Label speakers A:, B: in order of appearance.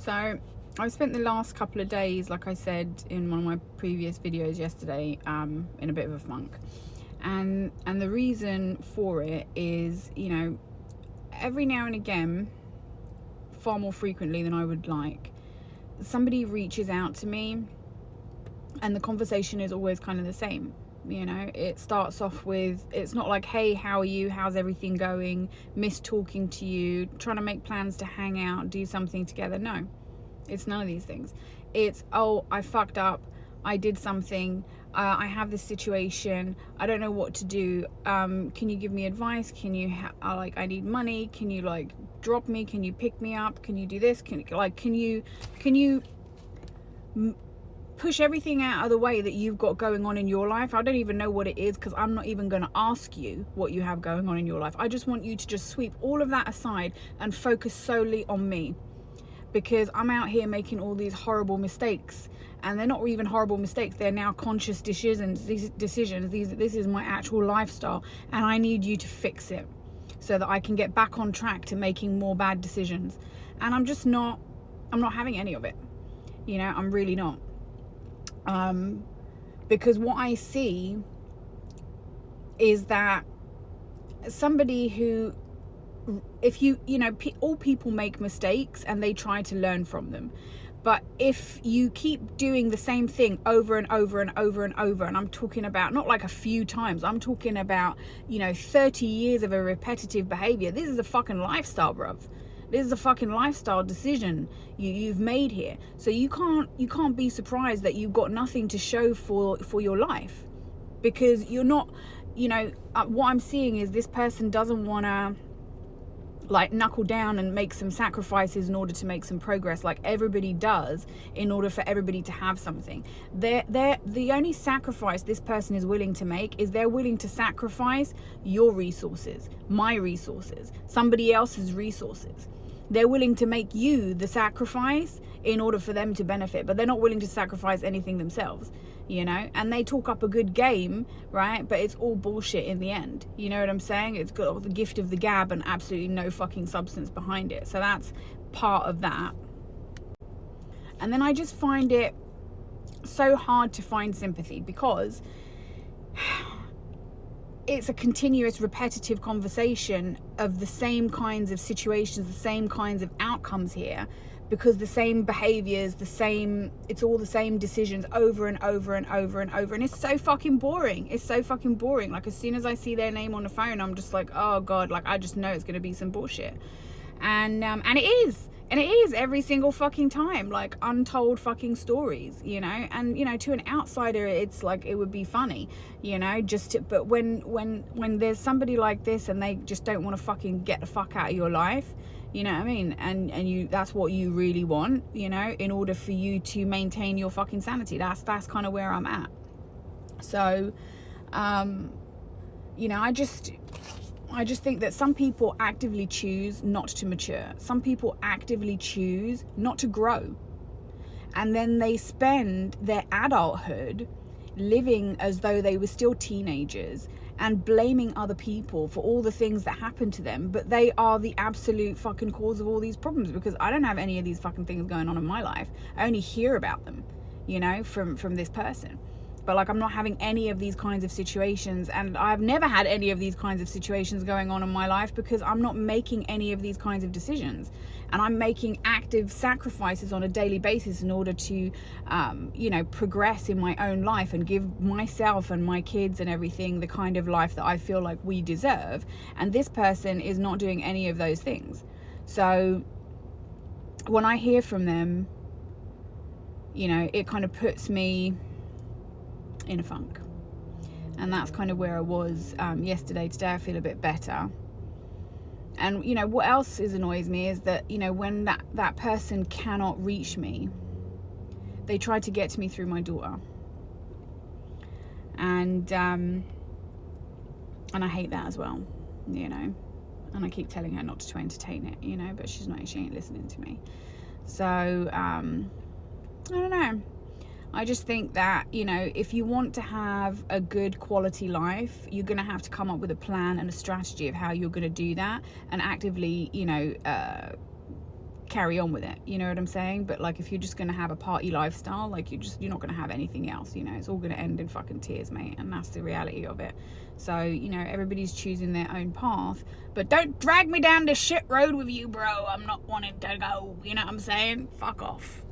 A: So I've spent the last couple of days, like I said in one of my previous videos yesterday, in a bit of a funk. And the reason for it is, every now and again, far more frequently than I would like, somebody reaches out to me and the conversation is always kind of the same. It starts off with, it's not like, hey, how are you? How's everything going? Miss talking to you, trying to make plans to hang out, do something together. No, it's none of these things. It's, oh, I fucked up. I did something. I have this situation. I don't know what to do. Can you give me advice? Can you, I need money. Can you drop me? Can you pick me up? Can you do this? Can you push everything out of the way that you've got going on in your life? I don't even know what it is, because I'm not even going to ask you what you have going on in your life. I just want you to just sweep all of that aside and focus solely on me, because I'm out here making all these horrible mistakes, and they're not even horrible mistakes. They're now conscious decisions. This is my actual lifestyle, and I need you to fix it so that I can get back on track to making more bad decisions. And I'm not having any of it. I'm really not. Because what I see is that somebody who, all people make mistakes and they try to learn from them. But if you keep doing the same thing over and over and over and over, and I'm talking about not like a few times, I'm talking about, 30 years of a repetitive behavior. This is a fucking lifestyle, bruv. This is a fucking lifestyle decision you've made here. So you can't be surprised that you've got nothing to show for your life, because you're not, what I'm seeing is this person doesn't want to knuckle down and make some sacrifices in order to make some progress, like everybody does, in order for everybody to have something. The only sacrifice this person is willing to make is they're willing to sacrifice your resources, my resources, somebody else's resources. They're willing to make you the sacrifice in order for them to benefit, but they're not willing to sacrifice anything themselves, and they talk up a good game, right? But it's all bullshit in the end. You know what I'm saying? It's got the gift of the gab and absolutely no fucking substance behind it. So that's part of that. And then I just find it so hard to find sympathy, because it's a continuous repetitive conversation of the same kinds of situations, the same kinds of outcomes here, because the same behaviors, it's all the same decisions over and over and over and over. And it's so fucking boring. It's so fucking boring. Like, as soon as I see their name on the phone, I'm just like, oh God, I just know it's going to be some bullshit. And it is. And it is every single fucking time, untold fucking stories, and, to an outsider, it's like, it would be funny, but when there's somebody like this and they just don't want to fucking get the fuck out of your life, you know what I mean? And that's what you really want, in order for you to maintain your fucking sanity. That's kind of where I'm at. So, I just think that some people actively choose not to mature. Some people actively choose not to grow. And then they spend their adulthood living as though they were still teenagers and blaming other people for all the things that happen to them. But they are the absolute fucking cause of all these problems, because I don't have any of these fucking things going on in my life. I only hear about them, from this person. But I'm not having any of these kinds of situations, and I've never had any of these kinds of situations going on in my life, because I'm not making any of these kinds of decisions, and I'm making active sacrifices on a daily basis in order to progress in my own life and give myself and my kids and everything the kind of life that I feel like we deserve. And this person is not doing any of those things. So when I hear from them, it kind of puts me in a funk. And that's kind of where I was yesterday. Today I feel a bit better. And what else annoys me is that when that person cannot reach me, they try to get to me through my daughter, and I hate that as well, and I keep telling her not to entertain it, but she ain't listening to me. So I don't know. I just think that, if you want to have a good quality life, you're going to have to come up with a plan and a strategy of how you're going to do that, and actively, carry on with it, you know what I'm saying? But like, if you're just gonna have a party lifestyle, like you're not gonna have anything else, you know. It's all gonna end in fucking tears, mate, and that's the reality of it. So, you know, everybody's choosing their own path, but don't drag me down this shit road with you, bro. I'm not wanting to go, you know what I'm saying? Fuck off.